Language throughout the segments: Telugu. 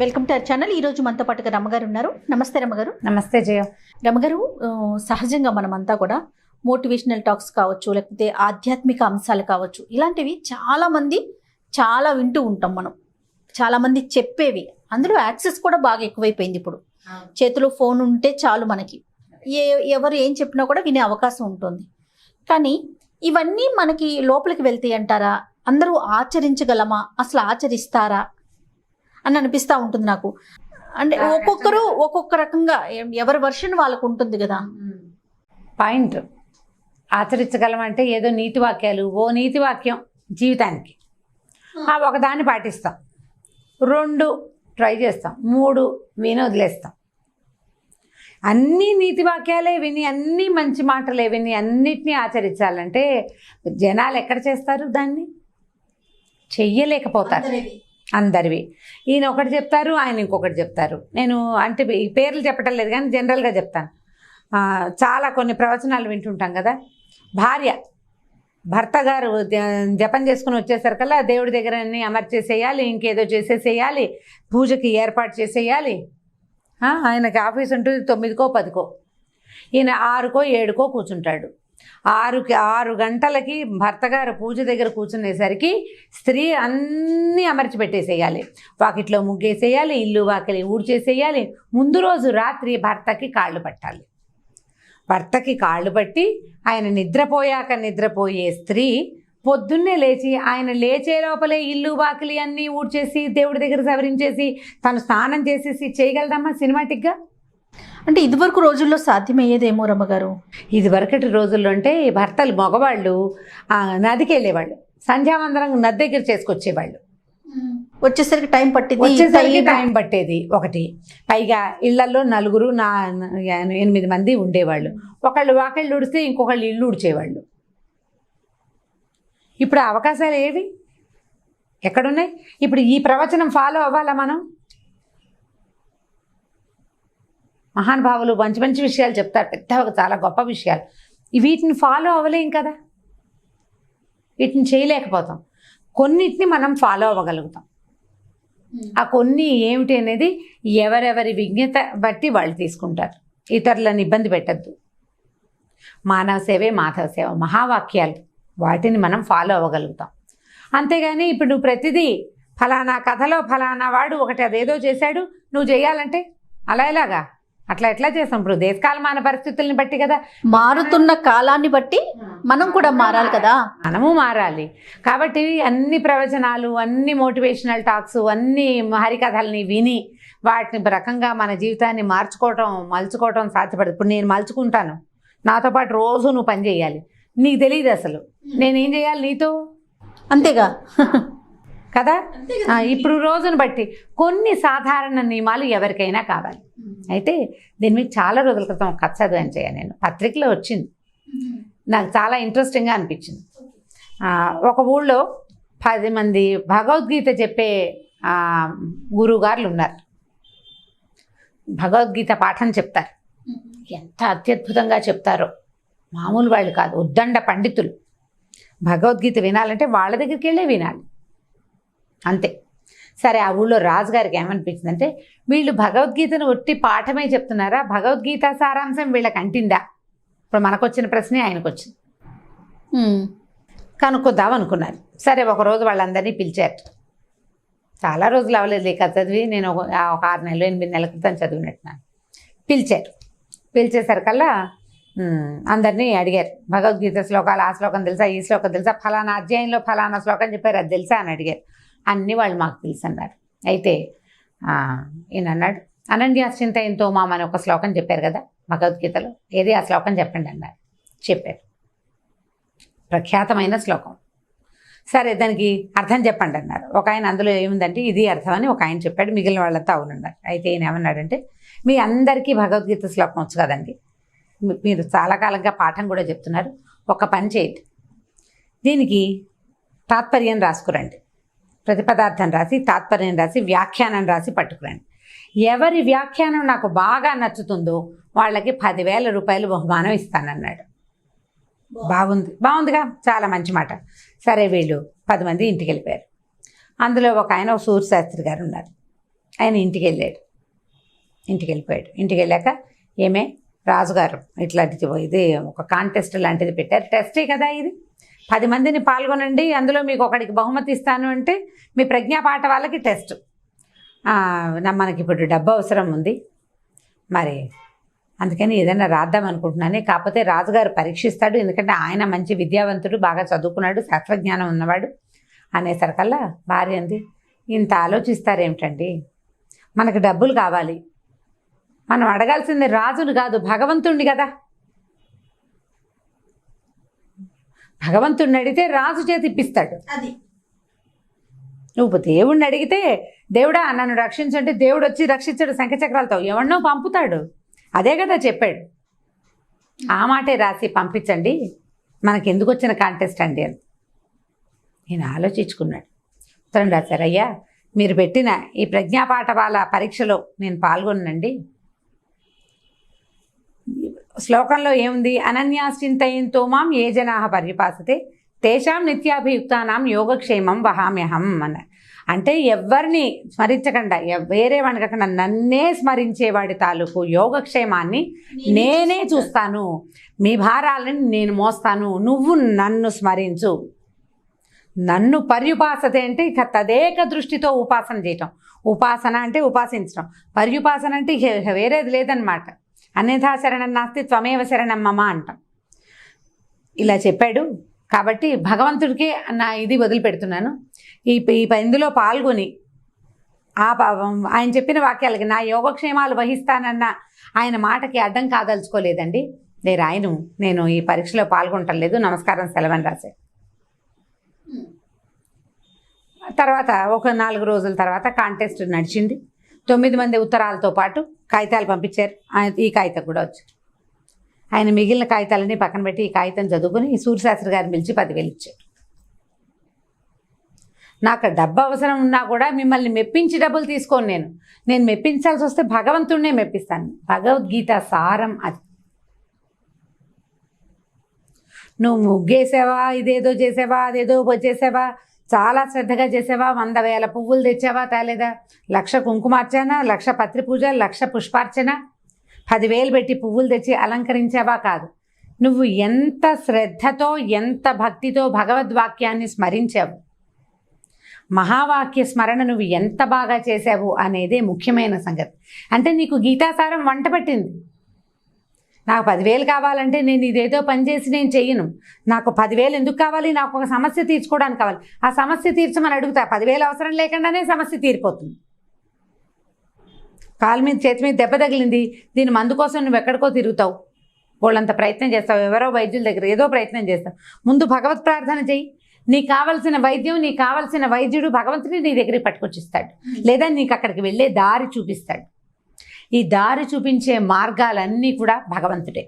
Welcome to our channel. ఈ రోజు మనతో పాటుగా రమ్మగారు ఉన్నారు. నమస్తే రమ్మగారు. నమస్తే జయ. రమ్మగారు, సహజంగా మనమంతా కూడా మోటివేషనల్ టాక్స్ కావచ్చు, లేకపోతే ఆధ్యాత్మిక అంశాలు కావచ్చు, ఇలాంటివి చాలా వింటూ ఉంటాం. మనం చాలా మంది చెప్పేవి, అందులో యాక్సెస్ కూడా బాగా ఎక్కువైపోయింది. ఇప్పుడు చేతిలో ఫోన్ ఉంటే చాలు, మనకి ఎవరు ఏం చెప్పినా కూడా వినే అవకాశం ఉంటుంది. కానీ ఇవన్నీ మనకి లోపలికి వెళ్తాయి అంటారా? అందరూ ఆచరించగలమా? అసలు ఆచరిస్తారా అని అనిపిస్తూ ఉంటుంది నాకు. అంటే ఒక్కొక్కరు ఒక్కొక్క రకంగా, ఎవరి వర్షన్ వాళ్ళకు ఉంటుంది కదా. పాయింట్ ఆచరించగలమంటే ఏదో నీతి వాక్యాలు, ఓ నీతి వాక్యం జీవితానికి ఒకదాన్ని పాటిస్తాం, 2 ట్రై చేస్తాం, 3 విని వదిలేస్తాం. అన్నీ నీతి వాక్యాలే విని, అన్నీ మంచి మాటలే విని అన్నిటినీ ఆచరించాలంటే జనాలు ఎక్కడ చేస్తారు? దాన్ని చెయ్యలేకపోతారు. అందరివి ఈయన ఒకటి చెప్తారు, ఆయన ఇంకొకటి చెప్తారు. నేను అంటే ఈ పేర్లు చెప్పటం లేదు కానీ జనరల్గా చెప్తాను. చాలా కొన్ని ప్రవచనాలు వింటుంటాం కదా. భర్త గారు జపం చేసుకుని వచ్చేసరికల్లా దేవుడి దగ్గర అన్నీ అమర్చేసేయాలి, ఇంకేదో చేసేసేయాలి, పూజకి ఏర్పాటు చేసేయాలి. ఆయనకి ఆఫీస్ ఉంటుంది 9కో 10కో, ఈయన 6కో 7కో కూర్చుంటాడు. 6 గంటలకి భర్త గారు పూజ దగ్గర కూర్చునేసరికి స్త్రీ అన్నీ అమర్చి పెట్టేసేయాలి. వాకిట్లో ముగ్గేసేయాలి, ఇల్లు వాకిలి ఊడ్చేసేయాలి. ముందు రోజు రాత్రి భర్తకి కాళ్ళు పట్టాలి. భర్తకి కాళ్ళు పట్టి ఆయన నిద్రపోయే స్త్రీ పొద్దున్నే లేచి, ఆయన లేచే లోపలే ఇల్లు వాకిలి అన్నీ ఊడ్చేసి దేవుడి దగ్గర సవరించేసి తను స్నానం చేసేసి చేయగలదమ్మా సినిమాటిక్గా? అంటే ఇదివరకు రోజుల్లో సాధ్యమయ్యేదేమో రమ్మగారు. ఇదివరకటి రోజుల్లో అంటే భర్తలు మగవాళ్ళు నదికి వెళ్ళేవాళ్ళు, సంధ్యావందనం నది దగ్గర చేసుకొచ్చేవాళ్ళు. వచ్చేసరికి టైం పట్టేది ఒకటి. పైగా ఇళ్లలో 8 మంది ఉండేవాళ్ళు. ఒకళ్ళు వాకిళ్ళు ఉడిస్తే ఇంకొకళ్ళు ఇల్లు ఉడిచేవాళ్ళు. ఇప్పుడు అవకాశాలు ఏవి ఎక్కడున్నాయి? ఇప్పుడు ఈ ప్రవచనం ఫాలో అవ్వాలా మనం? మహానుభావులు మంచి మంచి విషయాలు చెప్తారు, చాలా గొప్ప విషయాలు. వీటిని ఫాలో అవ్వలేం కదా, వీటిని చేయలేకపోతాం. కొన్నిటిని మనం ఫాలో అవ్వగలుగుతాం. ఆ కొన్ని ఏమిటి అనేది ఎవరెవరి విజ్ఞత బట్టి వాళ్ళు తీసుకుంటారు. ఇతరులను ఇబ్బంది పెట్టద్దు. మానవ సేవే మాధవ సేవ మహావాక్యాలు, వాటిని మనం ఫాలో అవ్వగలుగుతాం. అంతేగాని ఇప్పుడు నువ్వు ప్రతిదీ ఫలానా కథలో ఫలానా వాడు ఒకటి అదేదో చేశాడు, నువ్వు చేయాలంటే అలా ఎలాగా? అట్లా ఎట్లా చేస్తాం? ఇప్పుడు దేశకాలమాన పరిస్థితుల్ని బట్టి కదా, మారుతున్న కాలాన్ని బట్టి మనం కూడా మారాలి కదా. మనము మారాలి. కాబట్టి అన్ని ప్రవచనాలు, అన్ని మోటివేషనల్ టాక్స్, అన్ని హరికథల్ని విని వాటిని రకంగా మన జీవితాన్ని మలుచుకోవటం సాధ్యపడదు. ఇప్పుడు నేను మలుచుకుంటాను, నాతో పాటు రోజు నువ్వు పని చేయాలి. నీకు తెలియదు అసలు నేనేం చేయాలి నీతో, అంతేగా కదా. ఇప్పుడు రోజును బట్టి కొన్ని సాధారణ నియమాలు ఎవరికైనా కావాలి. అయితే దీని మీద చాలా రోజుల క్రితం ఒక కథ చదివాను చేయ, నేను పత్రికలో వచ్చింది, నాకు చాలా ఇంట్రెస్టింగ్గా అనిపించింది. ఒక ఊళ్ళో 10 మంది భగవద్గీత చెప్పే గురువుగారులు ఉన్నారు. భగవద్గీత పాఠం చెప్తారు. ఎంత అత్యద్భుతంగా చెప్తారో, మామూలు వాళ్ళు కాదు, ఉద్దండ పండితులు. భగవద్గీత వినాలంటే వాళ్ళ దగ్గరికి వెళ్ళే వినాలి, అంతే. సరే, ఆ ఊళ్ళో రాజుగారికి ఏమనిపించిందంటే, వీళ్ళు భగవద్గీతను ఒట్టి పాఠమే చెప్తున్నారా, భగవద్గీత సారాంశం వీళ్ళకి అంటిందా? ఇప్పుడు మనకొచ్చిన ప్రశ్నే ఆయనకు వచ్చింది. కనుక్కొద్దాం అనుకున్నారు. సరే, ఒకరోజు వాళ్ళందరినీ పిలిచారు. చాలా రోజులు అవ్వలేదు ఇక చదివి, నేను ఒక 6 నెలలు 8 నెలల క్రితం చదివినట్టున్నాను. పిలిచేసరికల్లా అందరినీ అడిగారు, భగవద్గీత శ్లోకాలు, ఆ శ్లోకం తెలుసా, ఈ శ్లోకం తెలుసా, ఫలానా అధ్యాయంలో ఫలానా శ్లోకం చెప్పారు, అది తెలుసా అని అడిగారు. అన్నీ వాళ్ళు మాకు తెలుసు అన్నారు. అయితే ఈయన అన్నాడు, అనన్యాశ్చింతయంతో మామ అని ఒక శ్లోకం చెప్పారు కదా భగవద్గీతలో, ఏది ఆ శ్లోకం చెప్పండి అన్నారు. చెప్పారు, ప్రఖ్యాతమైన శ్లోకం. సరే, దానికి అర్థం చెప్పండి అన్నారు. ఒక ఆయన అందులో ఏముందంటే ఇది అర్థం అని ఒక ఆయన చెప్పాడు, మిగిలిన వాళ్ళంతా అవునన్నారు. అయితే ఈయన ఏమన్నాడంటే, మీ అందరికీ భగవద్గీత శ్లోకం వచ్చు కదండి, మీరు చాలా కాలంగా పాఠం కూడా చెప్తున్నారు, ఒక పని చేయండి, దీనికి తాత్పర్యం రాసుకురండి, ప్రతిపదార్థం రాసి తాత్పర్యం రాసి వ్యాఖ్యానం రాసి పట్టుకురండి. ఎవరి వ్యాఖ్యానం నాకు బాగా నచ్చుతుందో వాళ్ళకి 10,000 రూపాయలు బహుమానం ఇస్తానన్నాడు. బాగుందిగా, చాలా మంచి మాట. సరే, వీళ్ళు 10 మంది ఇంటికి వెళ్ళిపోయారు. అందులో ఒక ఆయన సూర్యశాస్త్రి గారు ఉన్నారు. ఆయన ఇంటికి వెళ్ళాడు. ఇంటికి వెళ్ళిపోయాడు. ఇంటికి వెళ్ళాక ఏమే రాజుగారు ఇట్లాంటిది ఇది ఒక కాంటెస్ట్ లాంటిది పెట్టారు. టెస్టే కదా ఇది, 10 మందిని పాల్గొనండి, అందులో మీకు ఒకడికి బహుమతి ఇస్తాను అంటే మీ ప్రజ్ఞాపాఠ వాళ్ళకి టెస్ట్. మనకి ఇప్పుడు డబ్బు అవసరం ఉంది, మరి అందుకని ఏదైనా రాద్దాం అనుకుంటున్నాను. కాకపోతే రాజుగారు పరీక్షిస్తాడు, ఎందుకంటే ఆయన మంచి విద్యావంతుడు, బాగా చదువుకున్నాడు, శాస్త్రజ్ఞానం ఉన్నవాడు అనేసరికల్లా భార్య అంది, ఇంత ఆలోచిస్తారేమిటండి, మనకు డబ్బులు కావాలి, మనం అడగాల్సింది రాజును కాదు భగవంతుణ్ణి కదా. భగవంతుణ్ణి అడిగితే రాజు చేతి ఇప్పిస్తాడు. అది నువ్వు దేవుణ్ణి అడిగితే దేవుడా నన్ను రక్షించంటే దేవుడు వచ్చి రక్షించాడు శంఖచక్రాలతో, ఎవరినో పంపుతాడు. అదే కదా చెప్పాడు. ఆ మాటే రాసి పంపించండి, మనకి ఎందుకు వచ్చిన కాంటెస్ట్ అండి అని. నేను ఆలోచించుకున్నాడు. ఉత్తరం రాశారు, అయ్యా మీరు పెట్టిన ఈ ప్రజ్ఞాపాఠవాల పరీక్షలో నేను పాల్గొనండి. శ్లోకంలో ఏముంది, అనన్యాశ్చింతయంతో మాం ఏ జనాః పర్యుపాసతే తేషాం నిత్యాభియుక్తానాం యోగక్షేమం వహామ్యహం అన్న. అంటే ఎవరిని స్మరించకుండా, వేరే వాడిని కాకుండా నన్నే స్మరించేవాడి తాలూకు యోగక్షేమాన్ని నేనే చూస్తాను, మీ భారాలను నేను మోస్తాను, నువ్వు నన్ను స్మరించు. నన్ను పర్యుపాసతే అంటే ఇక తదేక దృష్టితో ఉపాసన చేయటం. ఉపాసన అంటే ఉపాసించడం, పర్యుపాసన అంటే వేరేది లేదనమాట. అన్యథా శరణం నాస్తి త్వమేవ శరణం మమ అంటాం. ఇలా చెప్పాడు కాబట్టి భగవంతుడికే నా ఇది వదిలిపెడుతున్నాను. ఇందులో పాల్గొని ఆయన చెప్పిన వాక్యాలకి నా యోగక్షేమాలు వహిస్తానన్న ఆయన మాటకి అడ్డం కాదలుచుకోలేదండి. నేను ఈ పరీక్షలో పాల్గొనటం నమస్కారం సెలవని రాశాను. తర్వాత ఒక 4 రోజుల తర్వాత కాంటెస్ట్ నడిచింది. 9 మంది ఉత్తరాలతో పాటు కాగితాలు పంపించారు. ఈ కాగితం కూడా వచ్చారు. ఆయన మిగిలిన కాగితాలన్నీ పక్కన పెట్టి ఈ కాగితం చదువుకుని ఈ సూర్యశాస్త్రి గారిని పిలిచి 10,000 ఇచ్చారు. నాకు డబ్బు అవసరం ఉన్నా కూడా మిమ్మల్ని మెప్పించి డబ్బులు తీసుకోను. నేను మెప్పించాల్సి వస్తే భగవంతుడినే మెప్పిస్తాను. భగవద్గీత సారం అది. నువ్వు ముగ్గేసావా, ఇదేదో చేసావా, అదేదో చేసావా, చాలా శ్రద్ధగా చేసావా, 100,000 పువ్వులు తెచ్చావా తేలేదా, 1,00,000 కుంకుమార్చన, 1,00,000 పత్రి పూజ, 1,00,000 పుష్పార్చన, 10,000 పెట్టి పువ్వులు తెచ్చి అలంకరించావా కాదు. నువ్వు ఎంత శ్రద్ధతో ఎంత భక్తితో భగవద్వాక్యాన్ని స్మరించావు, మహావాక్య స్మరణ నువ్వు ఎంత బాగా చేశావు అనేదే ముఖ్యమైన సంగతి. అంటే నీకు గీతాసారం వంట పట్టింది. నాకు 10,000 కావాలంటే నేను ఇదేదో పని చేసి నేను చెయ్యను. నాకు 10,000 ఎందుకు కావాలి, నాకు ఒక సమస్య తీర్చుకోవడానికి కావాలి. ఆ సమస్య తీర్చమని అడుగుతా. 10,000 అవసరం లేకుండానే సమస్య తీరిపోతుంది. కాలు మీద చేతి మీద దెబ్బ తగిలింది, దీని మందు కోసం నువ్వు ఎక్కడికో తిరుగుతావు, వాళ్ళంత ప్రయత్నం చేస్తావు, ఎవరో వైద్యుల దగ్గర ఏదో ప్రయత్నం చేస్తావు. ముందు భగవత్ ప్రార్థన చెయ్యి. నీకు కావాల్సిన వైద్యం, నీకు కావాల్సిన వైద్యుడు భగవంతుడి నీ దగ్గరికి పట్టుకొచ్చిస్తాడు, లేదా నీకు అక్కడికి వెళ్ళే దారి చూపిస్తాడు. ఈ దారి చూపించే మార్గాలన్నీ కూడా భగవంతుడే.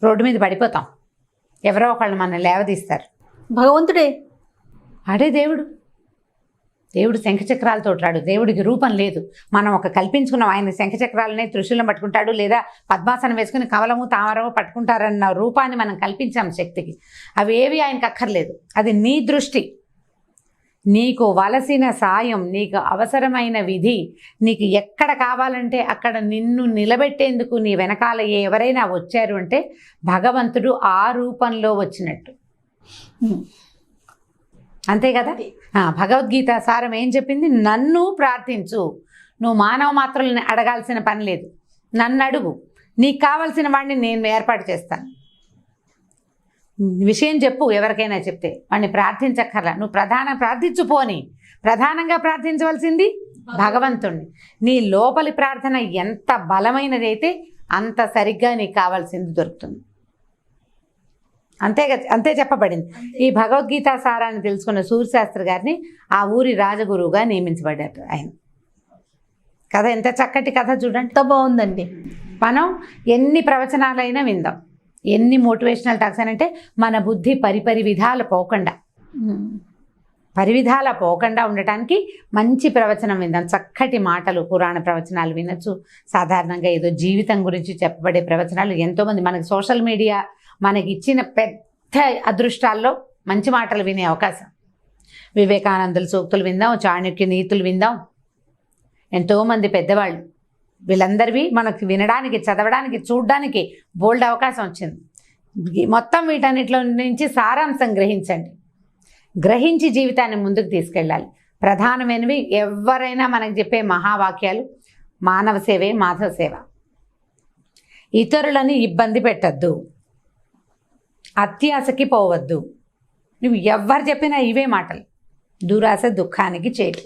రోడ్డు మీద పడిపోతాం, ఎవరో ఒకళ్ళు మన లేవదీస్తారు, భగవంతుడే. అడే దేవుడు శంఖచక్రాలతో రాడు. దేవుడికి రూపం లేదు. మనం ఒక కల్పించుకున్నాం. ఆయన శంఖచక్రాలనే త్రిశూలం పట్టుకుంటాడు, లేదా పద్మాసనం వేసుకుని కమలము తామరము పట్టుకుంటారన్న రూపాన్ని మనం కల్పించాం శక్తికి. అవి ఏవి ఆయనకు అక్కర్లేదు. అది నీ దృష్టి. నీకు వలసిన సాయం, నీకు అవసరమైన విధి, నీకు ఎక్కడ కావాలంటే అక్కడ నిన్ను నిలబెట్టేందుకు నీ వెనకాల ఎవరైనా వచ్చారు అంటే భగవంతుడు ఆ రూపంలో వచ్చినట్టు. అంతే కదా. భగవద్గీత సారం ఏం చెప్పింది? నన్ను ప్రార్థించు. నువ్వు మానవ మాత్రులని అడగాల్సిన పని లేదు. నన్ను అడుగు, నీకు కావాల్సిన వాడిని నేను ఏర్పాటు చేస్తాను. విషయం చెప్పు. ఎవరికైనా చెప్తే వాడిని ప్రార్థించక్కర్లా. నువ్వు ప్రార్థించుపోని. ప్రధానంగా ప్రార్థించవలసింది భగవంతుణ్ణి. నీ లోపలి ప్రార్థన ఎంత బలమైనదైతే అంత సరిగ్గా నీకు కావాల్సింది దొరుకుతుంది. అంతే చెప్పబడింది. ఈ భగవద్గీత సారాన్ని తెలుసుకున్న సూర్యశాస్త్రి గారిని ఆ ఊరి రాజగురువుగా నియమించబడ్డారు ఆయన. కథ ఎంత చక్కటి కథ చూడండి, ఎంత బాగుందండి. మనం ఎన్ని ప్రవచనాలైనా విందాం, ఎన్ని మోటివేషనల్ టాక్స్ అని అంటే మన బుద్ధి పరివిధాల పోకుండా ఉండటానికి మంచి ప్రవచనం విందాం. చక్కటి మాటలు, పురాణ ప్రవచనాలు వినొచ్చు. సాధారణంగా ఏదో జీవితం గురించి చెప్పబడే ప్రవచనాలు ఎంతోమంది, మనకి సోషల్ మీడియా మనకి ఇచ్చిన పెద్ద అదృష్టాల్లో మంచి మాటలు వినే అవకాశం. వివేకానందుల సూక్తులు విందాం, చాణక్య నీతులు విందాం, ఎంతోమంది పెద్దవాళ్ళు, వీళ్ళందరివి మనకు వినడానికి, చదవడానికి, చూడడానికి బోల్డ్ అవకాశం వచ్చింది. మొత్తం వీటన్నిటిలో నుంచి సారాంశం గ్రహించండి. గ్రహించి జీవితాన్ని ముందుకు తీసుకెళ్ళాలి. ప్రధానమైనవి ఎవరైనా మనకు చెప్పే మహావాక్యాలు: మానవ సేవే మాధవ సేవ, ఇతరులని ఇబ్బంది పెట్టద్దు, అత్యాశకి పోవద్దు. నువ్వు ఎవరు చెప్పినా ఇవే మాటలు. దురాశ దుఃఖానికి చేటు.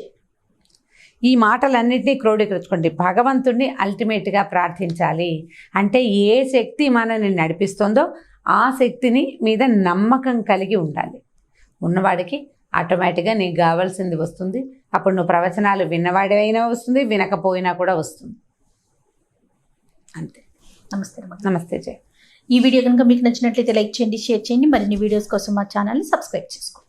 ఈ మాటలన్నింటినీ క్రోడీకరించుకోండి. భగవంతుడిని అల్టిమేట్గా ప్రార్థించాలి. అంటే ఏ శక్తి మనల్ని నడిపిస్తుందో ఆ శక్తిని మీద నమ్మకం కలిగి ఉండాలి. ఉన్నవాడికి ఆటోమేటిక్గా నీకు కావాల్సింది వస్తుంది. అప్పుడు నువ్వు ప్రవచనాలు విన్నవాడివైనా వస్తుంది, వినకపోయినా కూడా వస్తుంది. అంతే. నమస్తే. నమస్తే జయ. ఈ వీడియో కనుక మీకు నచ్చినట్లయితే లైక్ చేయండి, షేర్ చేయండి. మరిన్ని వీడియోస్ కోసం మా ఛానల్ని సబ్స్క్రైబ్ చేసుకోండి.